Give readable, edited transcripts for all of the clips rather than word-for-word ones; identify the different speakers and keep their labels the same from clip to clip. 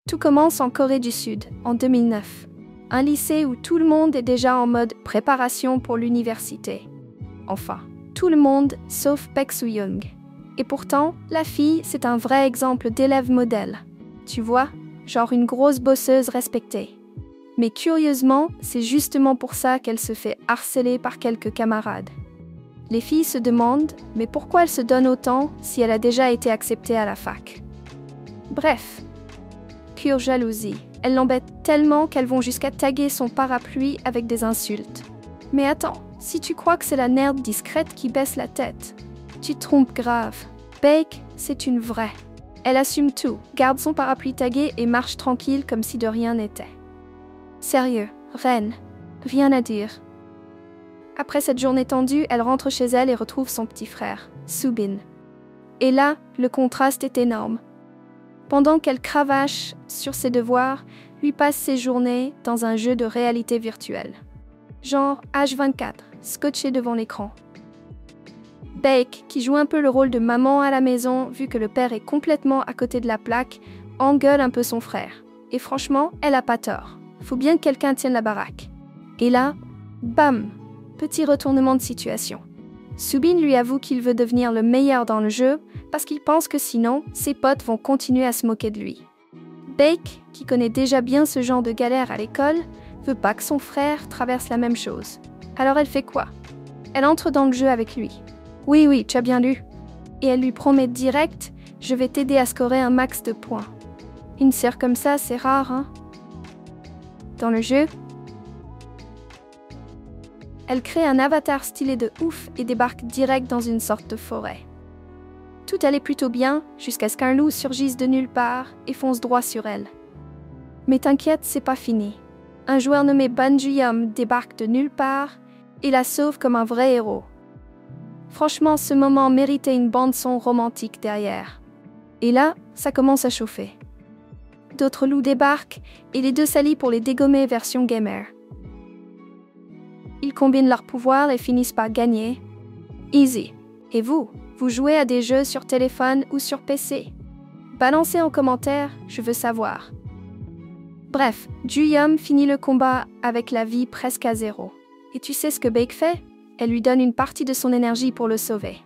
Speaker 1: Tout commence en Corée du Sud, en 2009. Un lycée où tout le monde est déjà en mode préparation pour l'université. Enfin, tout le monde sauf Baek Soo-young. Et pourtant, la fille, c'est un vrai exemple d'élève modèle. Tu vois, genre une grosse bosseuse respectée. Mais curieusement, c'est justement pour ça qu'elle se fait harceler par quelques camarades. Les filles se demandent, mais pourquoi elle se donne autant si elle a déjà été acceptée à la fac? Bref, pure jalousie. Elle l'embête tellement qu'elles vont jusqu'à taguer son parapluie avec des insultes. Mais attends, si tu crois que c'est la nerd discrète qui baisse la tête, tu te trompes grave. Baek, c'est une vraie. Elle assume tout, garde son parapluie tagué et marche tranquille comme si de rien n'était. Sérieux, reine, rien à dire. Après cette journée tendue, elle rentre chez elle et retrouve son petit frère, Soobin. Et là, le contraste est énorme. Pendant qu'elle cravache sur ses devoirs, lui passe ses journées dans un jeu de réalité virtuelle. Genre H24, scotché devant l'écran. Baek, qui joue un peu le rôle de maman à la maison, vu que le père est complètement à côté de la plaque, engueule un peu son frère. Et franchement, elle a pas tort. Faut bien que quelqu'un tienne la baraque. Et là, bam! Petit retournement de situation. Soobin lui avoue qu'il veut devenir le meilleur dans le jeu parce qu'il pense que sinon, ses potes vont continuer à se moquer de lui. Baek, qui connaît déjà bien ce genre de galère à l'école, veut pas que son frère traverse la même chose. Alors elle fait quoi? Elle entre dans le jeu avec lui. Oui, tu as bien lu. Et elle lui promet direct, je vais t'aider à scorer un max de points. Une sœur comme ça, c'est rare, hein? Dans le jeu, elle crée un avatar stylé de ouf et débarque direct dans une sorte de forêt. Tout allait plutôt bien, jusqu'à ce qu'un loup surgisse de nulle part et fonce droit sur elle. Mais t'inquiète, c'est pas fini. Un joueur nommé Ban Ju-yeom débarque de nulle part et la sauve comme un vrai héros. Franchement, ce moment méritait une bande-son romantique derrière. Et là, ça commence à chauffer. D'autres loups débarquent et les deux s'allient pour les dégommer version gamer. Ils combinent leurs pouvoirs et finissent par gagner. Easy. Et vous jouez à des jeux sur téléphone ou sur PC? Balancez en commentaire, je veux savoir. Bref, Ju-yeom finit le combat avec la vie presque à zéro. Et tu sais ce que Baek fait? Elle lui donne une partie de son énergie pour le sauver.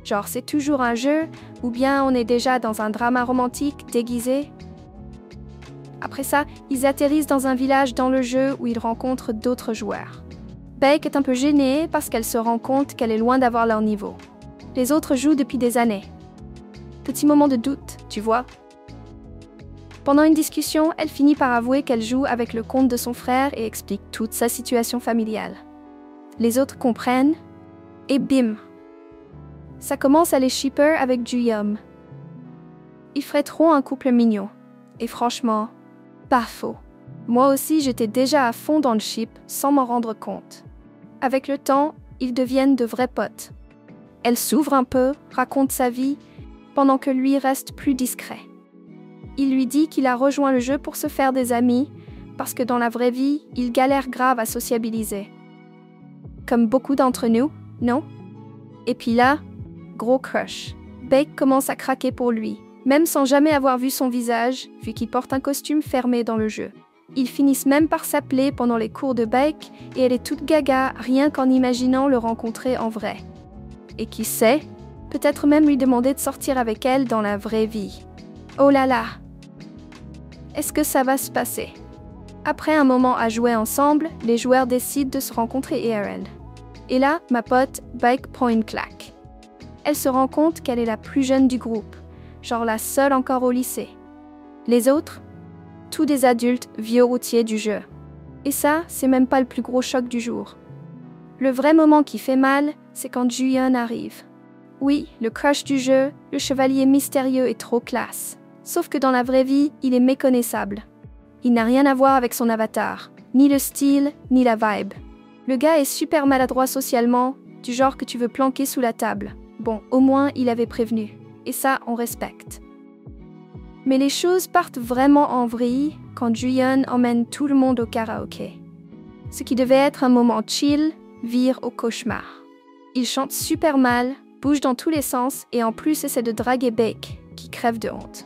Speaker 1: Genre, c'est toujours un jeu, ou bien on est déjà dans un drama romantique déguisé? Après ça, ils atterrissent dans un village dans le jeu où ils rencontrent d'autres joueurs. Baek est un peu gênée parce qu'elle se rend compte qu'elle est loin d'avoir leur niveau. Les autres jouent depuis des années. Petit moment de doute, tu vois. Pendant une discussion, elle finit par avouer qu'elle joue avec le compte de son frère et explique toute sa situation familiale. Les autres comprennent, et bim! Ça commence à les shipper avec Ju-yeom. Ils feraient trop un couple mignon. Et franchement, pas faux. Moi aussi, j'étais déjà à fond dans le ship sans m'en rendre compte. Avec le temps, ils deviennent de vrais potes. Elle s'ouvre un peu, raconte sa vie, pendant que lui reste plus discret. Il lui dit qu'il a rejoint le jeu pour se faire des amis, parce que dans la vraie vie, il galère grave à sociabiliser. Comme beaucoup d'entre nous, non? Et puis là, gros crush. Baek commence à craquer pour lui, même sans jamais avoir vu son visage, vu qu'il porte un costume fermé dans le jeu. Ils finissent même par s'appeler pendant les cours de Baek et elle est toute gaga rien qu'en imaginant le rencontrer en vrai. Et qui sait, peut-être même lui demander de sortir avec elle dans la vraie vie. Oh là là! Est-ce que ça va se passer? Après un moment à jouer ensemble, les joueurs décident de se rencontrer et end. Et là, ma pote, Baek prend une claque. Elle se rend compte qu'elle est la plus jeune du groupe, genre la seule encore au lycée. Les autres? Tous des adultes vieux routiers du jeu. Et ça, c'est même pas le plus gros choc du jour. Le vrai moment qui fait mal, c'est quand Ju-yeon arrive. Oui, le crush du jeu, le chevalier mystérieux est trop classe. Sauf que dans la vraie vie, il est méconnaissable. Il n'a rien à voir avec son avatar, ni le style, ni la vibe. Le gars est super maladroit socialement, du genre que tu veux planquer sous la table. Bon, au moins, il avait prévenu. Et ça, on respecte. Mais les choses partent vraiment en vrille quand Ju-yeon emmène tout le monde au karaoké. Ce qui devait être un moment chill vire au cauchemar. Il chante super mal, bouge dans tous les sens et en plus essaie de draguer Baek, qui crève de honte.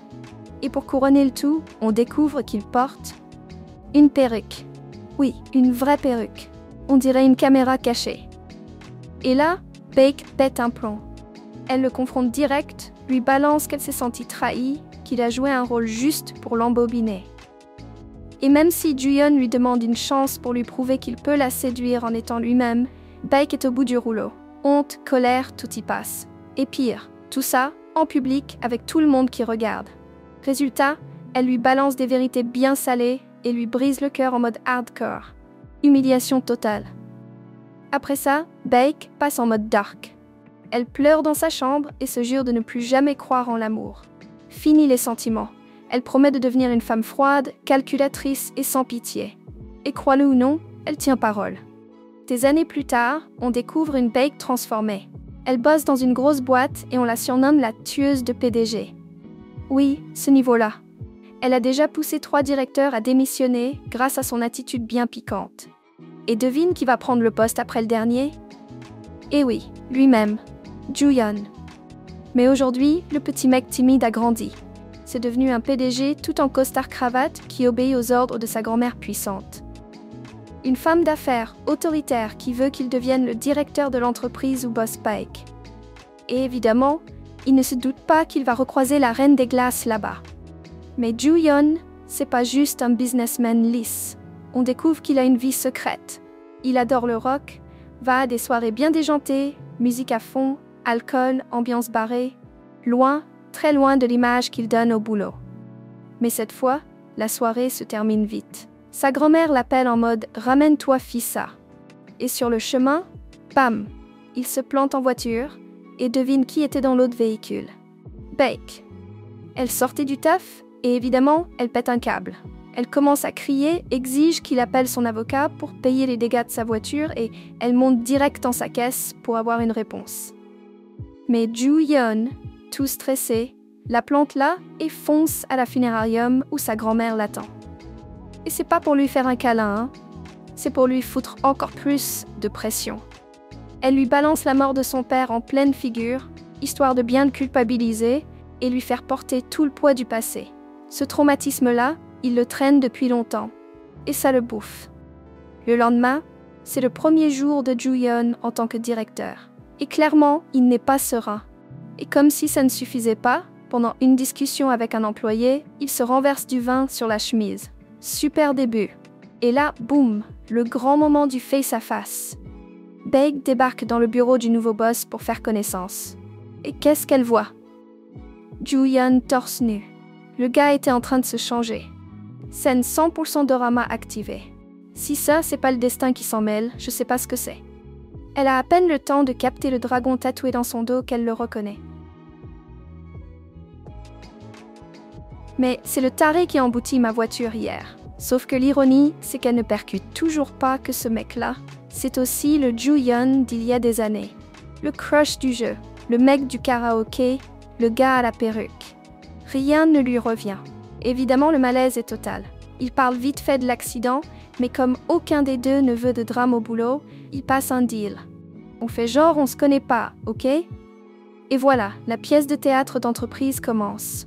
Speaker 1: Et pour couronner le tout, on découvre qu'il porte une perruque. Oui, une vraie perruque. On dirait une caméra cachée. Et là, Bake pète un plomb. Elle le confronte direct, lui balance qu'elle s'est sentie trahie, qu'il a joué un rôle juste pour l'embobiner. Et même si Ju-yeon lui demande une chance pour lui prouver qu'il peut la séduire en étant lui-même, Bake est au bout du rouleau. Honte, colère, tout y passe. Et pire, tout ça, en public, avec tout le monde qui regarde. Résultat, elle lui balance des vérités bien salées et lui brise le cœur en mode hardcore. Humiliation totale. Après ça, Bake passe en mode dark. Elle pleure dans sa chambre et se jure de ne plus jamais croire en l'amour. Fini les sentiments. Elle promet de devenir une femme froide, calculatrice et sans pitié. Et crois-le ou non, elle tient parole. Des années plus tard, on découvre une Bake transformée. Elle bosse dans une grosse boîte et on la surnomme la tueuse de PDG. Oui, ce niveau-là. Elle a déjà poussé 3 directeurs à démissionner grâce à son attitude bien piquante. Et devine qui va prendre le poste après le dernier? Eh oui, lui-même, Ju-yeon. Mais aujourd'hui, le petit mec timide a grandi. C'est devenu un PDG tout en costard-cravate qui obéit aux ordres de sa grand-mère puissante. Une femme d'affaires autoritaire qui veut qu'il devienne le directeur de l'entreprise où bosse Bake. Et évidemment, il ne se doute pas qu'il va recroiser la reine des glaces là-bas. Mais Ju-yeon, c'est pas juste un businessman lisse. On découvre qu'il a une vie secrète. Il adore le rock, va à des soirées bien déjantées, musique à fond, alcool, ambiance barrée, loin, très loin de l'image qu'il donne au boulot. Mais cette fois, la soirée se termine vite. Sa grand-mère l'appelle en mode « Ramène-toi, fissa ». Et sur le chemin, bam, il se plante en voiture et devine qui était dans l'autre véhicule. Bake. Elle sortait du taf et évidemment, elle pète un câble. Elle commence à crier, exige qu'il appelle son avocat pour payer les dégâts de sa voiture et elle monte direct dans sa caisse pour avoir une réponse. Mais Ju-yeon, tout stressé, la plante là et fonce à la funérarium où sa grand-mère l'attend. Et c'est pas pour lui faire un câlin, hein. C'est pour lui foutre encore plus de pression. Elle lui balance la mort de son père en pleine figure, histoire de bien le culpabiliser et lui faire porter tout le poids du passé. Ce traumatisme-là, il le traîne depuis longtemps, et ça le bouffe. Le lendemain, c'est le premier jour de Ju-yeon en tant que directeur. Et clairement, il n'est pas serein. Et comme si ça ne suffisait pas, pendant une discussion avec un employé, il se renverse du vin sur la chemise. Super début. Et là, boum, le grand moment du face-à-face. Bake débarque dans le bureau du nouveau boss pour faire connaissance. Et qu'est-ce qu'elle voit? Ju-yeon torse nu. Le gars était en train de se changer. Scène 100% dorama activée. Si ça, c'est pas le destin qui s'en mêle, je sais pas ce que c'est. Elle a à peine le temps de capter le dragon tatoué dans son dos qu'elle le reconnaît. Mais c'est le taré qui a embouti ma voiture hier. Sauf que l'ironie, c'est qu'elle ne percute toujours pas que ce mec-là, c'est aussi le Ju-yeon d'il y a des années. Le crush du jeu, le mec du karaoké, le gars à la perruque. Rien ne lui revient. Évidemment, le malaise est total. Il parle vite fait de l'accident, mais comme aucun des deux ne veut de drame au boulot, il passe un deal. On fait genre on se connaît pas, ok? Et voilà, la pièce de théâtre d'entreprise commence.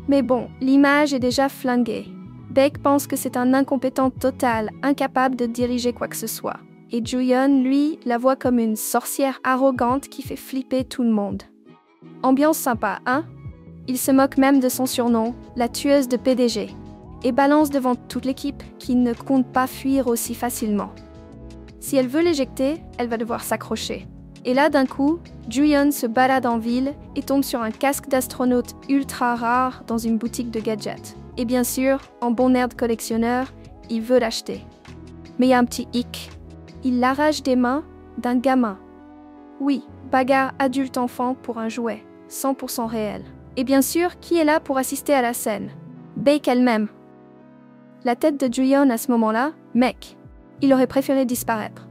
Speaker 1: Mais bon, l'image est déjà flinguée. Bake pense que c'est un incompétent total, incapable de diriger quoi que ce soit. Et Ju-yeon, lui, la voit comme une sorcière arrogante qui fait flipper tout le monde. Ambiance sympa, hein? Il se moque même de son surnom, la tueuse de PDG, et balance devant toute l'équipe qui ne compte pas fuir aussi facilement. Si elle veut l'éjecter, elle va devoir s'accrocher. Et là, d'un coup, Ju-yeon se balade en ville et tombe sur un casque d'astronaute ultra rare dans une boutique de gadgets. Et bien sûr, en bon nerd collectionneur, il veut l'acheter. Mais il y a un petit hic. Il l'arrache des mains d'un gamin. Oui, bagarre adulte-enfant pour un jouet, 100% réel. Et bien sûr, qui est là pour assister à la scène? Bake elle-même. La tête de Ju-yeon à ce moment-là, mec, il aurait préféré disparaître.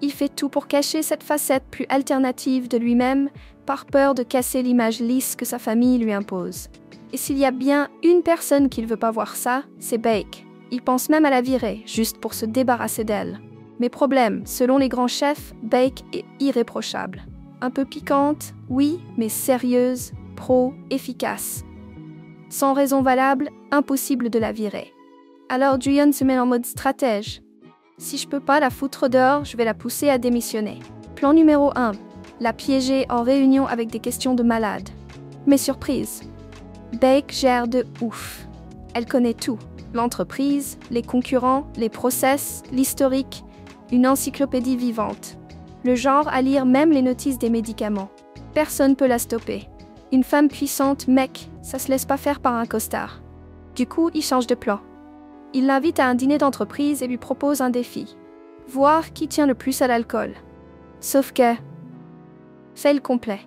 Speaker 1: Il fait tout pour cacher cette facette plus alternative de lui-même, par peur de casser l'image lisse que sa famille lui impose. Et s'il y a bien une personne qui ne veut pas voir ça, c'est Bake. Il pense même à la virer, juste pour se débarrasser d'elle. Mais problème, selon les grands chefs, Bake est irréprochable. Un peu piquante, oui, mais sérieuse, pro, efficace. Sans raison valable, impossible de la virer. Alors Juyeon se met en mode stratège. Si je peux pas la foutre dehors, je vais la pousser à démissionner. Plan numéro 1. La piéger en réunion avec des questions de malade. Mais surprise, Baek gère de ouf. Elle connaît tout. L'entreprise, les concurrents, les process, l'historique, une encyclopédie vivante. Le genre à lire même les notices des médicaments. Personne peut la stopper. Une femme puissante, mec, ça se laisse pas faire par un costard. Du coup, il change de plan. Il l'invite à un dîner d'entreprise et lui propose un défi. Voir qui tient le plus à l'alcool. Sauf que... fail complet.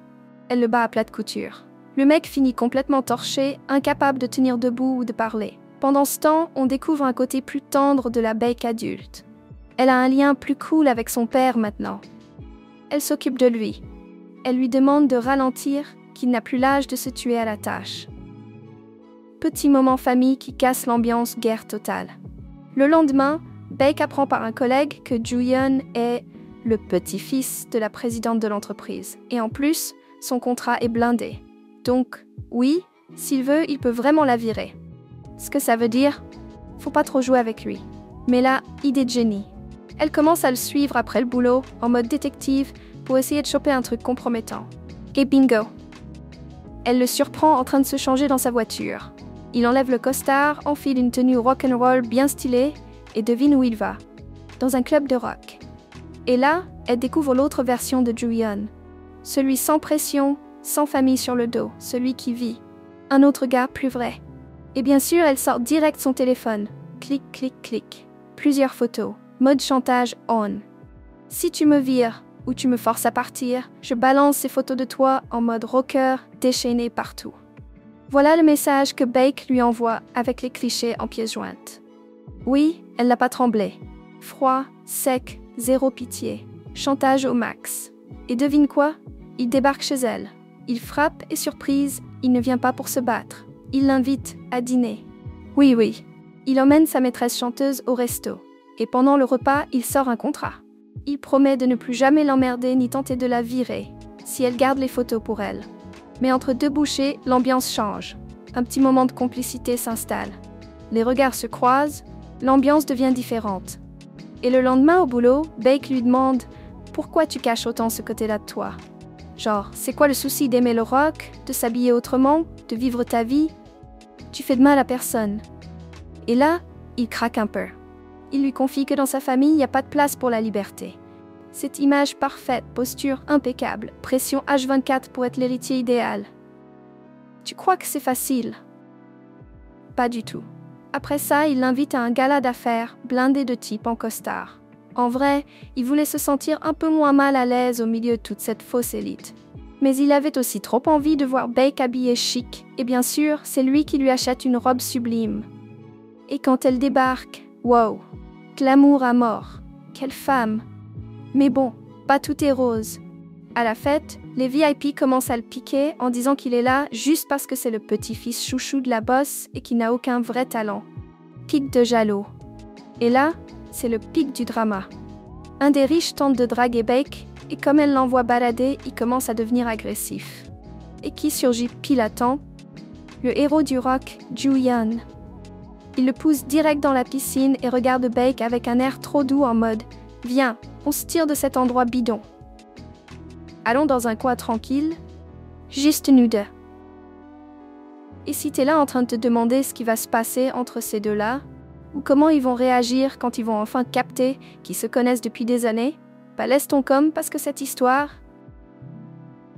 Speaker 1: Elle le bat à plate couture. Le mec finit complètement torché, incapable de tenir debout ou de parler. Pendant ce temps, on découvre un côté plus tendre de la Baek adulte. Elle a un lien plus cool avec son père maintenant. Elle s'occupe de lui. Elle lui demande de ralentir, qu'il n'a plus l'âge de se tuer à la tâche. Petit moment famille qui casse l'ambiance guerre totale. Le lendemain, Baek apprend par un collègue que Juyeon est le petit-fils de la présidente de l'entreprise. Et en plus, son contrat est blindé. Donc, oui, s'il veut, il peut vraiment la virer. Ce que ça veut dire, faut pas trop jouer avec lui. Mais là, idée de génie. Elle commence à le suivre après le boulot, en mode détective, pour essayer de choper un truc compromettant. Et bingo! Elle le surprend en train de se changer dans sa voiture. Il enlève le costard, enfile une tenue rock'n'roll bien stylée et devine où il va. Dans un club de rock. Et là, elle découvre l'autre version de Juyeon. Celui sans pression, sans famille sur le dos, celui qui vit. Un autre gars plus vrai. Et bien sûr, elle sort direct son téléphone. Clic, clic, clic. Plusieurs photos. Mode chantage on. Si tu me vires ou tu me forces à partir, je balance ces photos de toi en mode rocker, déchaîné partout. Voilà le message que Baek lui envoie avec les clichés en pièces jointes. Oui, elle n'a pas tremblé. Froid, sec, zéro pitié. Chantage au max. Et devine quoi? Il débarque chez elle. Il frappe et surprise, il ne vient pas pour se battre. Il l'invite à dîner. Oui. Il emmène sa maîtresse chanteuse au resto. Et pendant le repas, il sort un contrat. Il promet de ne plus jamais l'emmerder ni tenter de la virer, si elle garde les photos pour elle. Mais entre deux bouchées, l'ambiance change. Un petit moment de complicité s'installe. Les regards se croisent, l'ambiance devient différente. Et le lendemain au boulot, Baek lui demande « Pourquoi tu caches autant ce côté-là de toi ?» Genre, c'est quoi le souci d'aimer le rock, de s'habiller autrement, de vivre ta vie? Tu fais de mal à personne. Et là, il craque un peu. Il lui confie que dans sa famille, il n'y a pas de place pour la liberté. Cette image parfaite, posture impeccable, pression H24 pour être l'héritier idéal. Tu crois que c'est facile? Pas du tout. Après ça, il l'invite à un gala d'affaires, blindé de types en costard. En vrai, il voulait se sentir un peu moins mal à l'aise au milieu de toute cette fausse élite. Mais il avait aussi trop envie de voir Baek habillée chic, et bien sûr, c'est lui qui lui achète une robe sublime. Et quand elle débarque, wow! Glamour à mort. Quelle femme! Mais bon, pas tout est rose. À la fête, les VIP commencent à le piquer en disant qu'il est là juste parce que c'est le petit-fils chouchou de la boss et qu'il n'a aucun vrai talent. Pic de jaloux. Et là, c'est le pic du drama. Un des riches tente de draguer Baek et comme elle l'envoie balader, il commence à devenir agressif. Et qui surgit pile à temps? Le héros du rock, Juyeon. Il le pousse direct dans la piscine et regarde Baek avec un air trop doux en mode « Viens, on se tire de cet endroit bidon. Allons dans un coin tranquille, juste nous deux. » Et si t'es là en train de te demander ce qui va se passer entre ces deux-là, ou comment ils vont réagir quand ils vont enfin capter qu'ils se connaissent depuis des années, bah laisse ton com parce que cette histoire,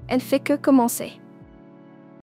Speaker 1: elle fait que commencer.